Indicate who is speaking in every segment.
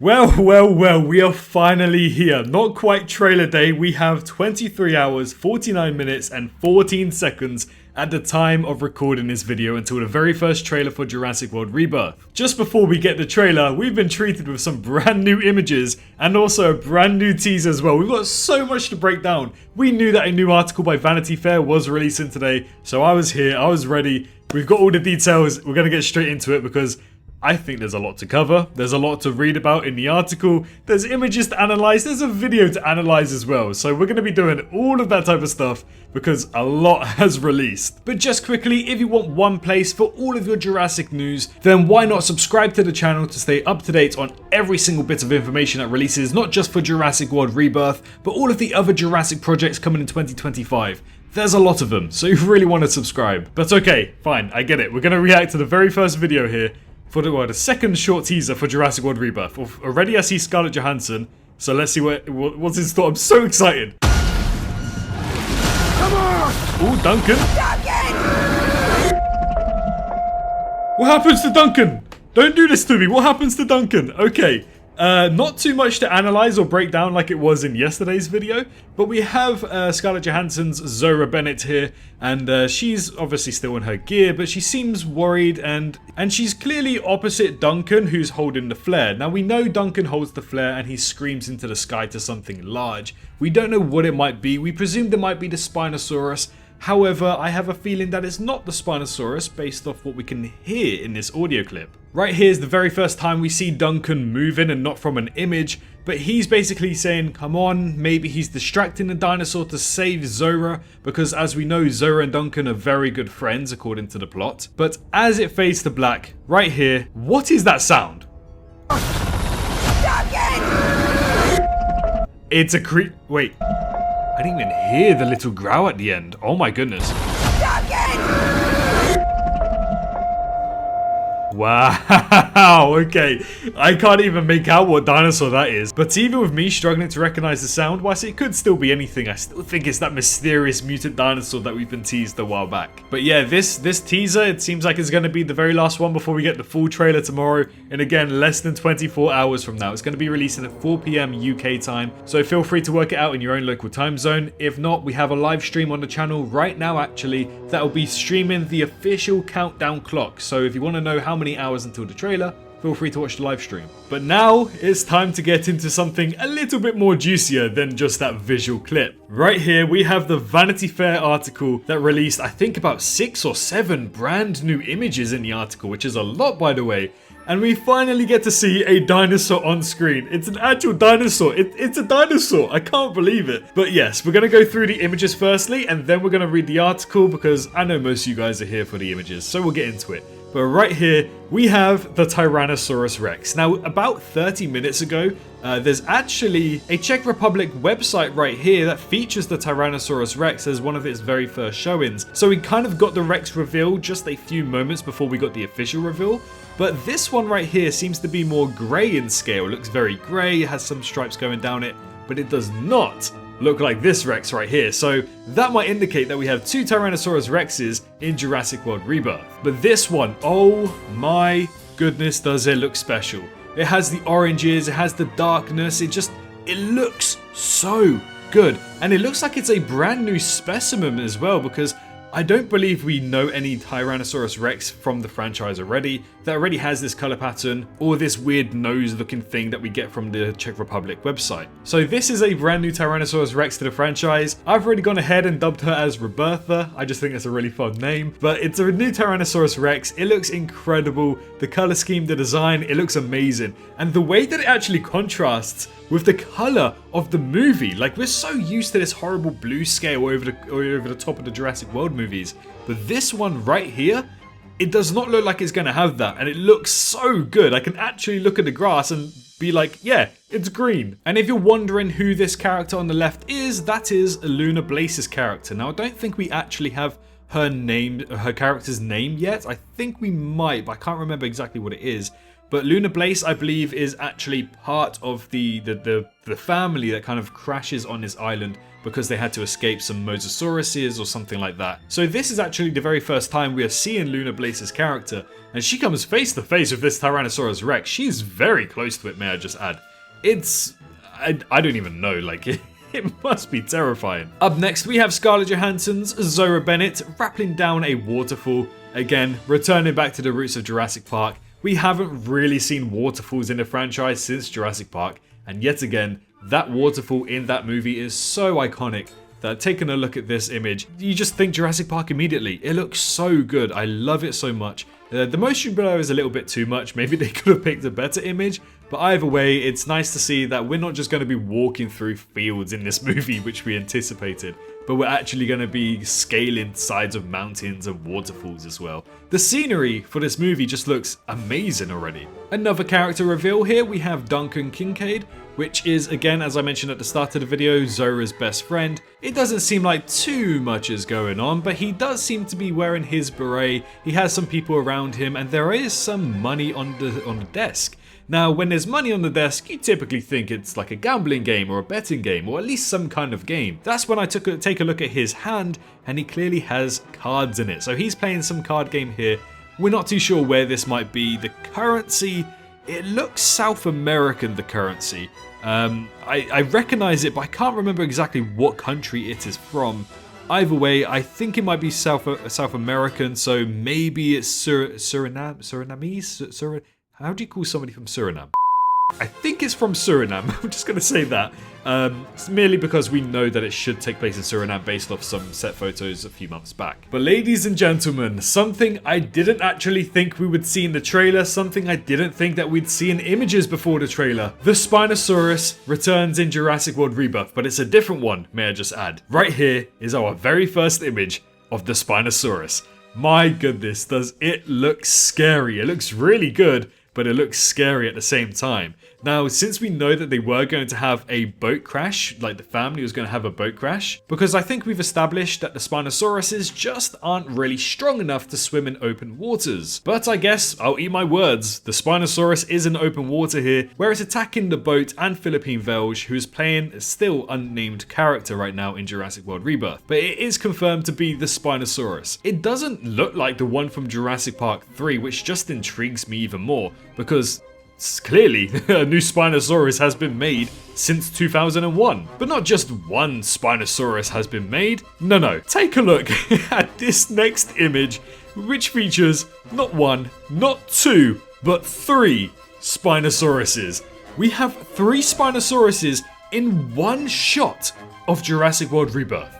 Speaker 1: Well, we are finally here. Not quite trailer day, we have 23 hours, 49 minutes and 14 seconds at the time of recording this video until the very first trailer for Jurassic World Rebirth. Just before we get the trailer, we've been treated with some brand new images and also a brand new teaser as well. We've got so much to break down. We knew that a new article by Vanity Fair was releasing today, so I was here, I was ready. We've got all the details, we're gonna get straight into it because I think there's a lot to cover, there's a lot to read about in the article, there's images to analyze, there's a video to analyze as well. So we're going to be doing all of that type of stuff because a lot has released. But just quickly, if you want one place for all of your Jurassic news, then why not subscribe to the channel to stay up to date on every single bit of information that releases, not just for Jurassic World Rebirth, but all of the other Jurassic projects coming in 2025. There's a lot of them, so you really want to subscribe. But okay, fine, I get it. We're going to react to the very first video here. For the second short teaser for Jurassic World Rebirth. Already I see Scarlett Johansson, so let's see what's in store. I'm so excited. Come on! Oh, Duncan! Duncan! What happens to Duncan? Don't do this to me. What happens to Duncan? Okay. Not too much to analyze or break down like it was in yesterday's video, but we have Scarlett Johansson's Zora Bennett here, and she's obviously still in her gear, but she seems worried, and she's clearly opposite Duncan, who's holding the flare. Now we know Duncan holds the flare and he screams into the sky to something large. We don't know what it might be. We presume it might be the Spinosaurus. However, I have a feeling that it's not the Spinosaurus based off what we can hear in this audio clip. Right here is the very first time we see Duncan moving and not from an image, but he's basically saying, come on, maybe he's distracting the dinosaur to save Zora, because as we know, Zora and Duncan are very good friends according to the plot. But as it fades to black, right here, what is that sound? Duncan! It's a wait. I didn't even hear the little growl at the end. Oh my goodness. Wow, okay. I can't even make out what dinosaur that is. But even with me struggling to recognize the sound, whilst it could still be anything, I still think it's that mysterious mutant dinosaur that we've been teased a while back. But yeah, this teaser, it seems like it's going to be the very last one before we get the full trailer tomorrow. And again, less than 24 hours from now. It's going to be releasing at 4 PM UK time. So feel free to work it out in your own local time zone. If not, we have a live stream on the channel right now actually that will be streaming the official countdown clock. So if you want to know how many hours until the trailer, feel free to watch the live stream. But now it's time to get into something a little bit more juicier than just that visual clip. Right here we have the Vanity Fair article that released, I think, about 6 or 7 brand new images in the article, which is a lot by the way. And we finally get to see a dinosaur on screen. It's an actual dinosaur. It's a dinosaur. I can't believe it. But yes, we're going to go through the images firstly, and then we're going to read the article because I know most of you guys are here for the images, so we'll get into it. But right here, we have the Tyrannosaurus Rex. Now, about 30 minutes ago, there's actually a Czech Republic website right here that features the Tyrannosaurus Rex as one of its very first showings. So we kind of got the Rex reveal just a few moments before we got the official reveal. But this one right here seems to be more grey in scale. It looks very grey, has some stripes going down it, but it does not look like this Rex right here. So that might indicate that we have 2 Tyrannosaurus Rexes in Jurassic World Rebirth. But this one, oh my goodness, does it look special. It has the oranges, it has the darkness, it looks so good. And it looks like it's a brand new specimen as well, because I don't believe we know any Tyrannosaurus Rex from the franchise already that already has this color pattern or this weird nose looking thing that we get from the Czech Republic website. So this is a brand new Tyrannosaurus Rex to the franchise. I've already gone ahead and dubbed her as Roberta. I just think it's a really fun name, but it's a new Tyrannosaurus Rex. It looks incredible. The color scheme, the design, it looks amazing. And the way that it actually contrasts with the color of the movie. Like, we're so used to this horrible blue scale over the top of the Jurassic World movies, but this one right here, it does not look like it's going to have that, and it looks so good. I can actually look at the grass and be like, yeah, it's green. And if you're wondering who this character on the left is, that is Luna Blaze's character. Now, I don't think we actually have her character's name yet. I think we might, but I can't remember exactly what it is. But Lunar Blaze, I believe, is actually part of the family that kind of crashes on this island because they had to escape some Mosasauruses or something like that. So this is actually the very first time we are seeing Lunar Blaze's character, and she comes face to face with this Tyrannosaurus Rex. She's very close to it, may I just add. I don't even know, like, it must be terrifying. Up next, we have Scarlett Johansson's Zora Bennett rappelling down a waterfall. Again, returning back to the roots of Jurassic Park. We haven't really seen waterfalls in the franchise since Jurassic Park, and yet again, that waterfall in that movie is so iconic that taking a look at this image, you just think Jurassic Park immediately. It looks so good. I love it so much. The motion blur is a little bit too much. Maybe they could have picked a better image, but either way, it's nice to see that we're not just going to be walking through fields in this movie, which we anticipated, but we're actually going to be scaling sides of mountains and waterfalls as well. The scenery for this movie just looks amazing already. Another character reveal here, we have Duncan Kincaid, which is, again, as I mentioned at the start of the video, Zora's best friend. It doesn't seem like too much is going on, but he does seem to be wearing his beret. He has some people around him, and there is some money on the desk. Now, when there's money on the desk, you typically think it's like a gambling game or a betting game, or at least some kind of game. That's when I take a look at his hand, and he clearly has cards in it. So he's playing some card game here. We're not too sure where this might be. The currency, it looks South American, the currency. I recognize it, but I can't remember exactly what country it is from. Either way, I think it might be South American, so maybe it's Surinamese? How do you call somebody from Suriname? I think it's from Suriname. I'm just going to say that. Merely because we know that it should take place in Suriname based off some set photos a few months back. But ladies and gentlemen, something I didn't actually think we would see in the trailer, something I didn't think that we'd see in images before the trailer. The Spinosaurus returns in Jurassic World Rebirth, but it's a different one, may I just add. Right here is our very first image of the Spinosaurus. My goodness, does it look scary. It looks really good, but it looks scary at the same time. Now, since we know that they were going to have a boat crash, like the family was going to have a boat crash, because I think we've established that the Spinosauruses just aren't really strong enough to swim in open waters. But I guess I'll eat my words. The Spinosaurus is in open water here, where it's attacking the boat and Philippine Velge, who is playing a still unnamed character right now in Jurassic World Rebirth. But it is confirmed to be the Spinosaurus. It doesn't look like the one from Jurassic Park 3, which just intrigues me even more, because clearly, a new Spinosaurus has been made since 2001. But not just one Spinosaurus has been made. No. Take a look at this next image, which features not one, not two, but three Spinosauruses. We have three Spinosauruses in one shot of Jurassic World Rebirth.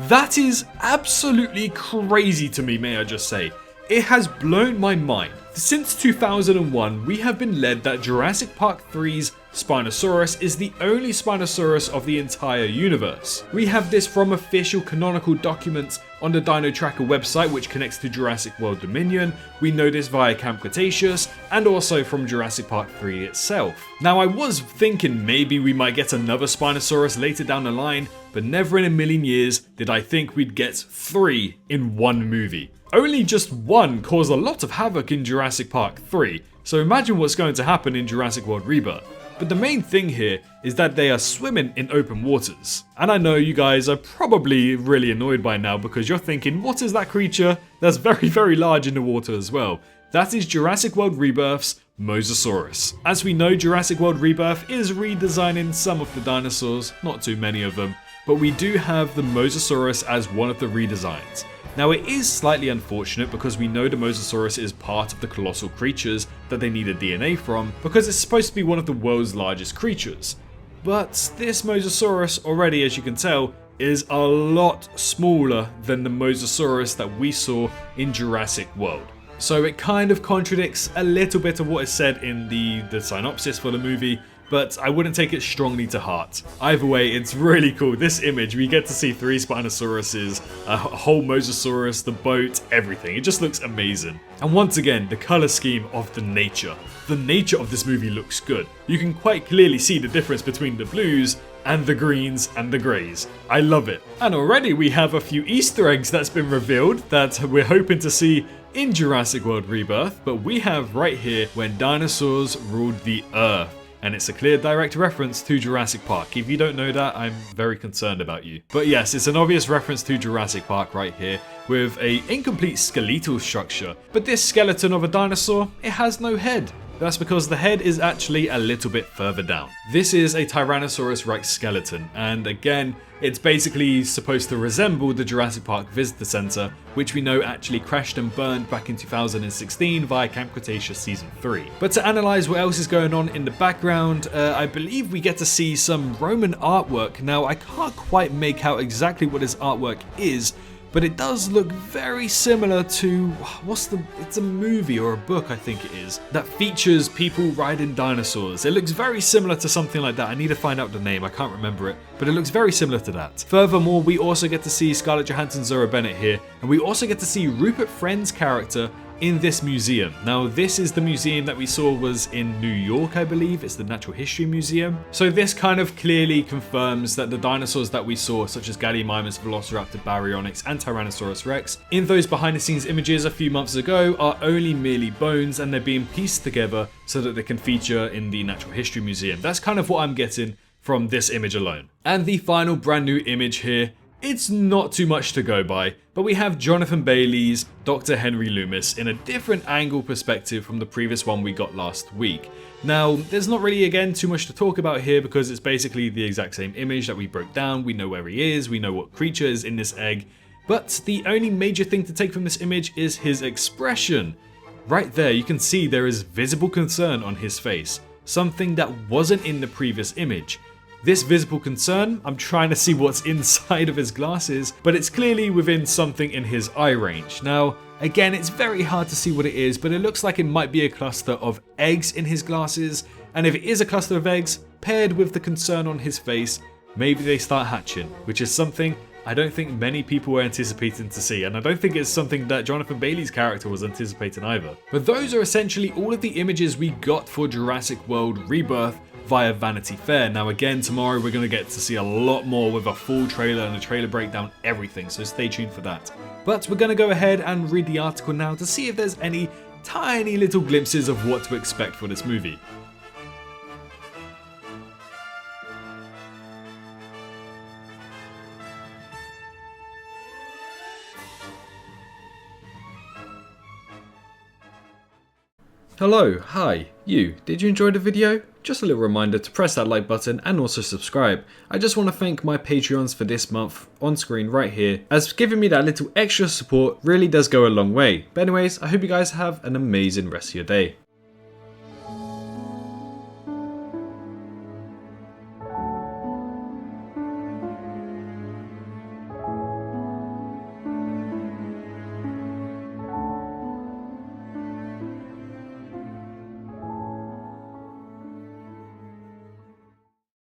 Speaker 1: That is absolutely crazy to me, may I just say. It has blown my mind. Since 2001, we have been led that Jurassic Park 3's Spinosaurus is the only Spinosaurus of the entire universe. We have this from official canonical documents on the Dino Tracker website, which connects to Jurassic World Dominion. We know this via Camp Cretaceous, and also from Jurassic Park 3 itself. Now, I was thinking maybe we might get another Spinosaurus later down the line, but never in a million years did I think we'd get three in one movie. Only just one caused a lot of havoc in Jurassic Park 3, so imagine what's going to happen in Jurassic World Rebirth. But the main thing here is that they are swimming in open waters. And I know you guys are probably really annoyed by now because you're thinking, what is that creature that's very, very large in the water as well? That is Jurassic World Rebirth's Mosasaurus. As we know, Jurassic World Rebirth is redesigning some of the dinosaurs, not too many of them, but we do have the Mosasaurus as one of the redesigns. Now, it is slightly unfortunate because we know the Mosasaurus is part of the colossal creatures that they needed DNA from, because it's supposed to be one of the world's largest creatures. But this Mosasaurus already, as you can tell, is a lot smaller than the Mosasaurus that we saw in Jurassic World. So it kind of contradicts a little bit of what is said in the synopsis for the movie, but I wouldn't take it strongly to heart. Either way, it's really cool. This image, we get to see three Spinosauruses, a whole Mosasaurus, the boat, everything. It just looks amazing. And once again, the color scheme of the nature. The nature of this movie looks good. You can quite clearly see the difference between the blues and the greens and the greys. I love it. And already we have a few Easter eggs that's been revealed that we're hoping to see in Jurassic World Rebirth, but we have right here when dinosaurs ruled the Earth. And it's a clear direct reference to Jurassic Park. If you don't know that, I'm very concerned about you. But yes, it's an obvious reference to Jurassic Park right here, with a incomplete skeletal structure. But this skeleton of a dinosaur, it has no head. That's because the head is actually a little bit further down. This is a Tyrannosaurus Rex skeleton, and again, it's basically supposed to resemble the Jurassic Park Visitor Center, which we know actually crashed and burned back in 2016 via Camp Cretaceous Season 3. But to analyze what else is going on in the background, I believe we get to see some Roman artwork. Now, I can't quite make out exactly what this artwork is, but it does look very similar to, it's a movie or a book, I think it is, that features people riding dinosaurs. It looks very similar to something like that. I need to find out the name, I can't remember it, but it looks very similar to that. Furthermore, we also get to see Scarlett Johansson's Zora Bennett here, and we also get to see Rupert Friend's character in this museum. Now, this is the museum that we saw was in New York, I believe. It's the Natural History Museum. So this kind of clearly confirms that the dinosaurs that we saw, such as Gallimimus, Velociraptor, Baryonyx, and Tyrannosaurus Rex, in those behind the scenes images a few months ago are only merely bones, and they're being pieced together so that they can feature in the Natural History Museum. That's kind of what I'm getting from this image alone. And the final brand new image here, it's not too much to go by, but we have Jonathan Bailey's Dr. Henry Loomis in a different angle perspective from the previous one we got last week. Now, there's not really, again, too much to talk about here because it's basically the exact same image that we broke down. We know where he is, we know what creature is in this egg, but the only major thing to take from this image is his expression. Right there, you can see there is visible concern on his face, something that wasn't in the previous image. This visible concern, I'm trying to see what's inside of his glasses, but it's clearly within something in his eye range. Now, again, it's very hard to see what it is, but it looks like it might be a cluster of eggs in his glasses, and if it is a cluster of eggs, paired with the concern on his face, maybe they start hatching, which is something I don't think many people were anticipating to see, and I don't think it's something that Jonathan Bailey's character was anticipating either. But those are essentially all of the images we got for Jurassic World Rebirth via Vanity Fair. Now again, tomorrow we're going to get to see a lot more with a full trailer and a trailer breakdown, everything, so stay tuned for that. But we're going to go ahead and read the article now to see if there's any tiny little glimpses of what to expect for this movie. Hello, hi, you. Did you enjoy the video? Just a little reminder to press that like button and also subscribe. I just want to thank my Patreons for this month on screen right here, as giving me that little extra support really does go a long way. But anyways, I hope you guys have an amazing rest of your day.